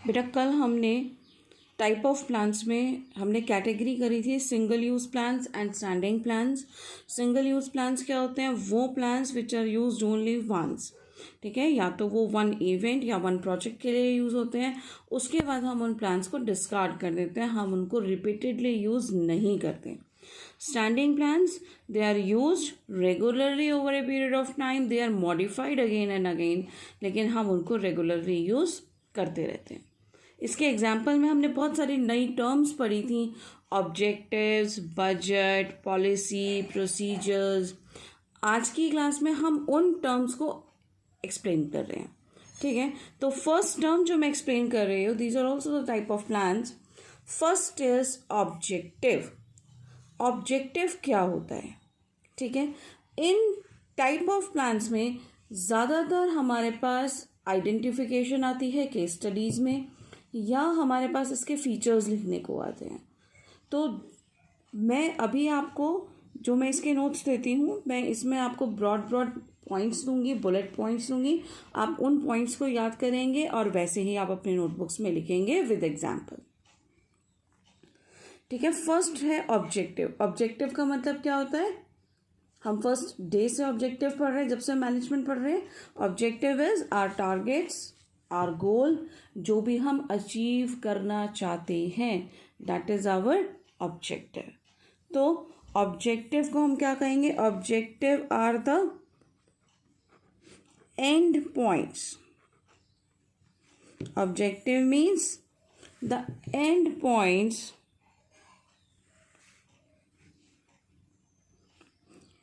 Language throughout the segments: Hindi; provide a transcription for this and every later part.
बेटा कल हमने टाइप ऑफ प्लान्स में हमने कैटेगरी करी थी single use plans and standing plans. Single use plans क्या होते हैं? वो plans which are used only once, ठीक है, या तो वो वन इवेंट या वन प्रोजेक्ट के लिए यूज़ होते हैं, उसके बाद हम उन प्लान्स को डिस्कार्ड कर देते हैं, हम उनको रिपीटेडली यूज़ नहीं करते। Standing plans, they are used regularly over a period of time, they are modified again and again, लेकिन हम उनको रेगुलरली यूज़ करते रहते हैं। इसके एग्जाम्पल में हमने बहुत सारी नई टर्म्स पढ़ी थी, ऑब्जेक्टिव्स, बजट, पॉलिसी, प्रोसीजर्स। आज की क्लास में हम उन टर्म्स को एक्सप्लेन कर रहे हैं, ठीक है। तो फर्स्ट टर्म जो मैं एक्सप्लेन कर रही हूँ, these are also the type of plans. First is objective. Objective क्या होता है, ठीक है। इन टाइप ऑफ प्लान्स में ज़्यादातर हमारे पास आइडेंटिफिकेशन आती है केस स्टडीज़ में, या हमारे पास इसके फीचर्स लिखने को आते हैं। तो मैं अभी आपको जो मैं इसके नोट्स देती हूँ, मैं इसमें आपको ब्रॉड पॉइंट्स दूंगी, बुलेट पॉइंट्स दूंगी, आप उन पॉइंट्स को याद करेंगे और वैसे ही आप अपने नोटबुक्स में लिखेंगे विद एग्जाम्पल, ठीक है। फर्स्ट है ऑब्जेक्टिव। ऑब्जेक्टिव का मतलब क्या होता है? हम फर्स्ट डे से ऑब्जेक्टिव पढ़ रहे हैं, जब से मैनेजमेंट पढ़ रहे हैं। Objective is our targets, our goal, जो भी हम अचीव करना चाहते हैं, दैट इज आवर ऑब्जेक्टिव। तो ऑब्जेक्टिव को हम क्या कहेंगे? Objective are the end points. Objective means the end points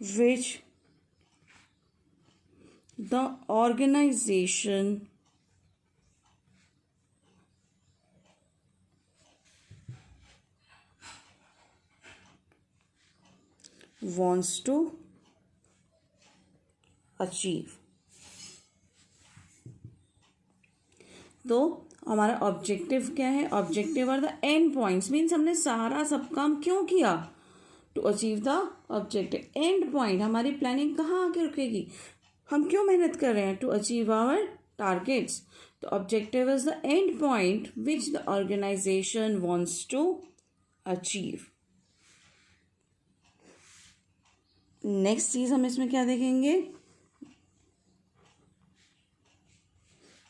which the organization wants to achieve। तो हमारा ऑब्जेक्टिव क्या है? Objective are the end points, means हमने सारा सब काम क्यों किया? To achieve the objective. End point, हमारी प्लानिंग कहाँ आके रुकेगी? हम क्यों मेहनत कर रहे हैं? To achieve our targets. तो objective is the end point which the organisation wants to achieve. Next चीज हम इसमें क्या देखेंगे?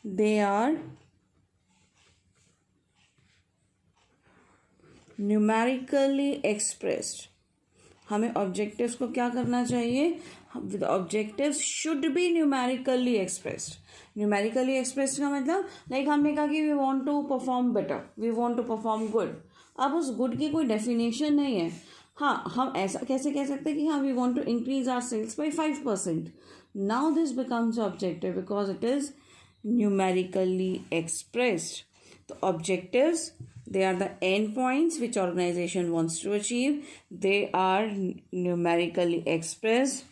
They are numerically expressed. हमें ऑब्जेक्टिव्स को क्या करना चाहिए? Objectives should be numerically expressed. Numerically expressed का मतलब लाइक हमने कहा कि we want to perform better, we want to perform good. अब उस गुड की कोई डेफिनेशन नहीं है। हाँ, हम ऐसा कैसे कह सकते हैं कि हाँ we want to increase our sales by 5%। Now this becomes objective because it is numerically expressed. तो objectives, they are the end points which organization wants to achieve. They are numerically expressed.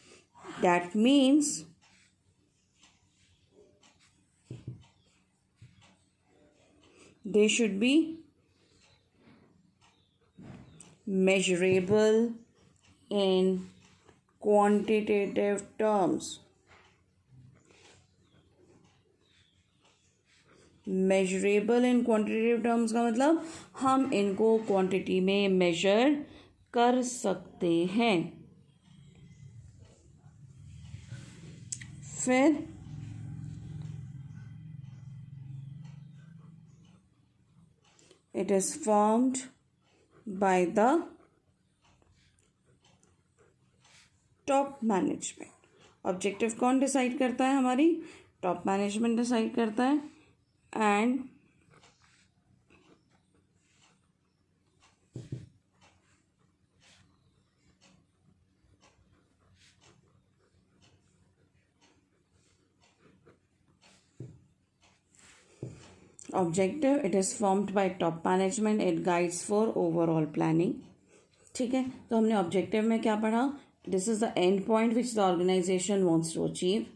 That means they should be measurable in quantitative terms. Measurable in quantitative terms का मतलब हम इनको क्वांटिटी में मेजर कर सकते हैं। फिर it is formed by the top management. Objective कौन डिसाइड करता है? हमारी टॉप मैनेजमेंट डिसाइड करता है। And objective, it is formed by top management, it guides for overall planning, ठीक है। तो हमने ऑब्जेक्टिव में क्या पढ़ा? This is the end point which the organisation wants to achieve.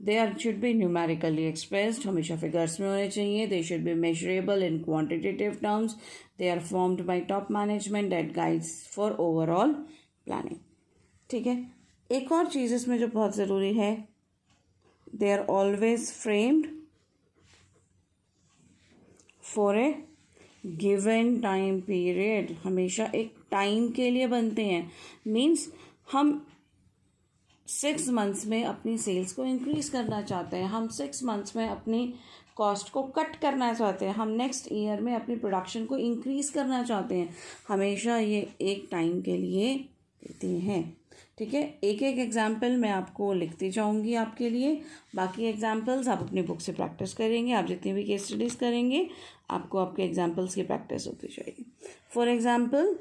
They are should be numerically expressed, हमेशा फिगर्स में होने चाहिए। They should be measurable in quantitative terms. They are formed by top management that guides for overall planning, ठीक है। एक और चीज़ इसमें जो बहुत ज़रूरी है, they are always framed for a given time period, हमेशा एक टाइम के लिए बनते हैं। मीन्स हम 6 मंथ्स में अपनी सेल्स को इंक्रीज़ करना चाहते हैं, हम 6 मंथ्स में अपनी कॉस्ट को कट करना चाहते हैं, हम नेक्स्ट ईयर में अपनी प्रोडक्शन को इंक्रीज़ करना चाहते हैं। हमेशा ये एक टाइम के लिए देते हैं। ठीक है, एक एक एग्जाम्पल मैं आपको लिखती जाऊंगी आपके लिए। बाकी एग्जाम्पल्स आप अपनी बुक से प्रैक्टिस करेंगे। आप जितनी भी केस स्टडीज़ करेंगे आपको आपके एग्जाम्पल्स की प्रैक्टिस होती जाएगी। For example,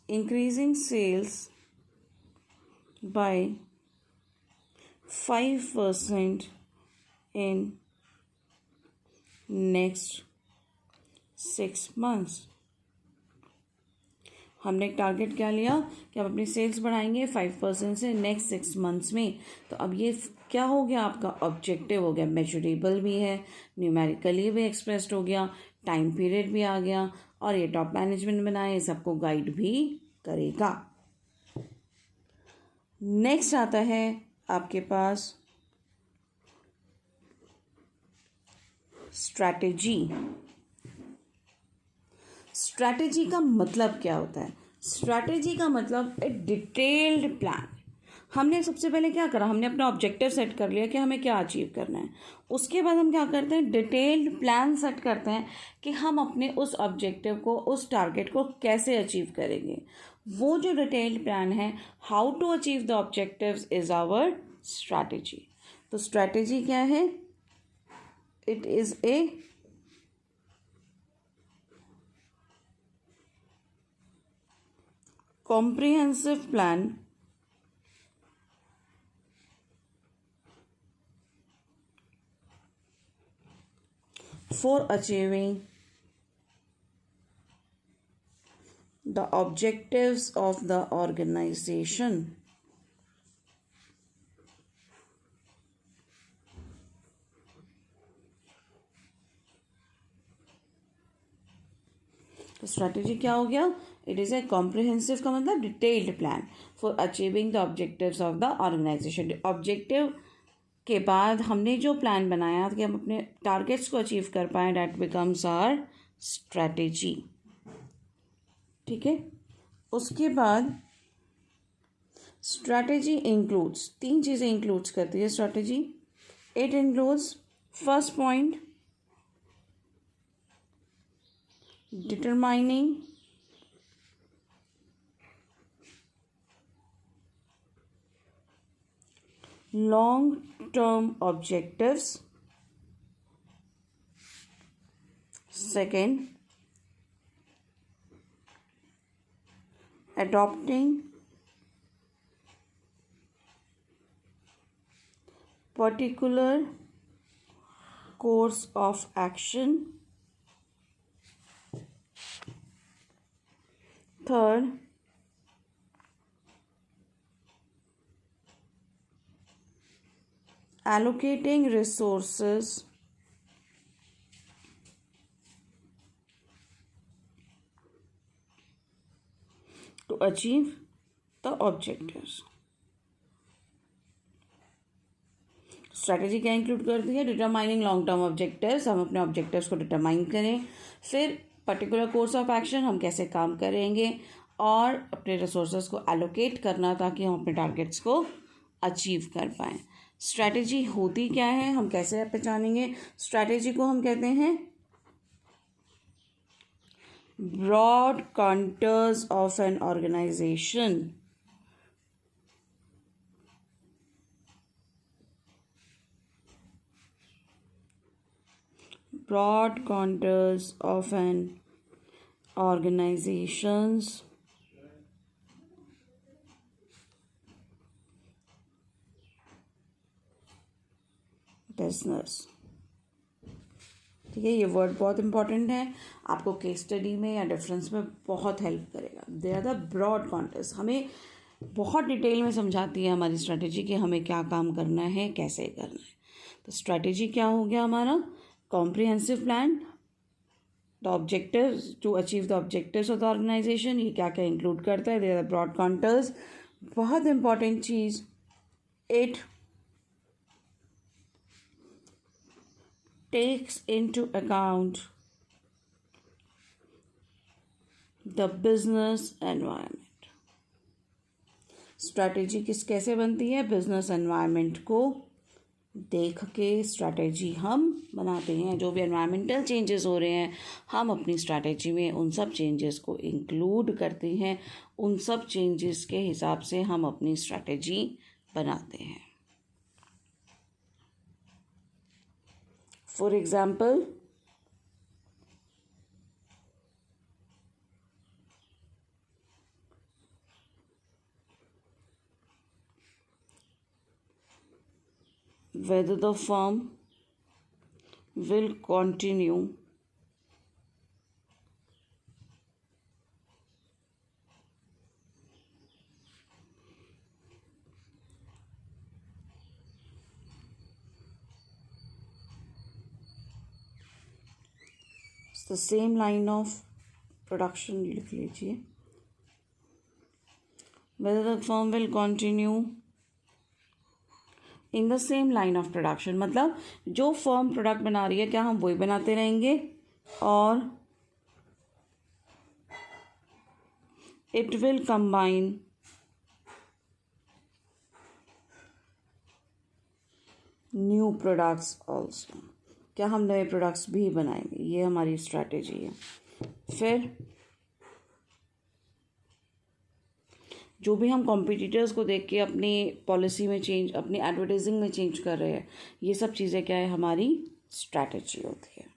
increasing sales by 5% in next 6 months। हमने एक टारगेट क्या लिया कि हम अपनी सेल्स बढ़ाएंगे 5% से नेक्स्ट 6 मंथ्स में। तो अब ये क्या हो गया, आपका ऑब्जेक्टिव हो गया, मेजरेबल भी है, न्यूमेरिकली भी एक्सप्रेस्ड हो गया, टाइम पीरियड भी आ गया, और ये टॉप मैनेजमेंट बनाए सबको गाइड भी करेगा। नेक्स्ट आता है आपके पास स्ट्रैटेजी। स्ट्रैटेजी का मतलब क्या होता है? स्ट्रैटेजी का मतलब एक डिटेल्ड प्लान। हमने सबसे पहले क्या करा, हमने अपना ऑब्जेक्टिव सेट कर लिया कि हमें क्या अचीव करना है। उसके बाद हम क्या करते हैं, डिटेल्ड प्लान सेट करते हैं कि हम अपने उस ऑब्जेक्टिव को, उस टारगेट को कैसे अचीव करेंगे। वो जो डिटेल्ड प्लान है, how to achieve the objectives, is our strategy. तो स्ट्रैटेजी क्या है? It is a comprehensive plan for achieving the objectives of the organization। तो स्ट्रैटेजी क्या हो गया? इट इज़ ए कॉम्प्रिहेंसिव का मतलब detailed plan for achieving the objectives of the organization. Objective के बाद हमने जो प्लान बनाया कि हम अपने टारगेट्स को अचीव कर पाएँ, डैट बिकम्स आवर स्ट्रैटेजी। ठीक है, उसके बाद स्ट्रैटेजी इंक्लूड्स, 3 चीज़ें इंक्लूड्स करती है strategy. It includes, first point, determining long-term objectives, second, adopting particular course of action, third, allocating resources to achieve the objectives। Strategy क्या इंक्लूड करती है? डिटरमाइनिंग लॉन्ग टर्म ऑब्जेक्टिव्स, हम अपने ऑब्जेक्टिव्स को डिटरमाइन करें। फिर पर्टिकुलर कोर्स ऑफ एक्शन, हम कैसे काम करेंगे, और अपने रिसोर्सेज को एलोकेट करना ताकि हम अपने टारगेट्स को अचीव कर पाएँ। स्ट्रैटेजी होती क्या है, हम कैसे पहचानेंगे? स्ट्रैटेजी को हम कहते हैं broad contours of an organization. broad contours of an organization's business। ठीक है, ये वर्ड बहुत इंपॉर्टेंट है, आपको केस स्टडी में या डिफरेंस में बहुत हेल्प करेगा। दे आर द ब्रॉड कॉन्टर्स, हमें बहुत डिटेल में समझाती है हमारी स्ट्रैटेजी कि हमें क्या काम करना है, कैसे करना है। तो स्ट्रैटेजी क्या हो गया हमारा? Comprehensive plan, the objectives to achieve the objectives of the organization. ये क्या क्या इंक्लूड करता है? देयर आर ब्रॉड कॉन्टर्स, बहुत important cheese. It takes into account the business environment. Strategy कैसे बनती है? बिजनेस एनवायरनमेंट को देख के स्ट्रैटेजी हम बनाते हैं। जो भी एनवायरमेंटल चेंजेस हो रहे हैं हम अपनी स्ट्रैटेजी में उन सब चेंजेस को इंक्लूड करते हैं। उन सब चेंजेस के हिसाब से हम अपनी स्ट्रैटेजी बनाते हैं। For example, whether the firm will continue the same line of production, लिख लीजिए, whether the firm will continue in the same line of production, मतलब जो फर्म प्रोडक्ट बना रही है क्या हम वही बनाते रहेंगे, और it will combine new products also, क्या हम नए प्रोडक्ट्स भी बनाएंगे। ये हमारी स्ट्रैटेजी है। फिर जो भी हम कॉम्पिटिटर्स को देख के अपनी पॉलिसी में चेंज, अपनी एडवर्टाइजिंग में चेंज कर रहे हैं, ये सब चीज़ें क्या है? हमारी स्ट्रैटेजी होती है।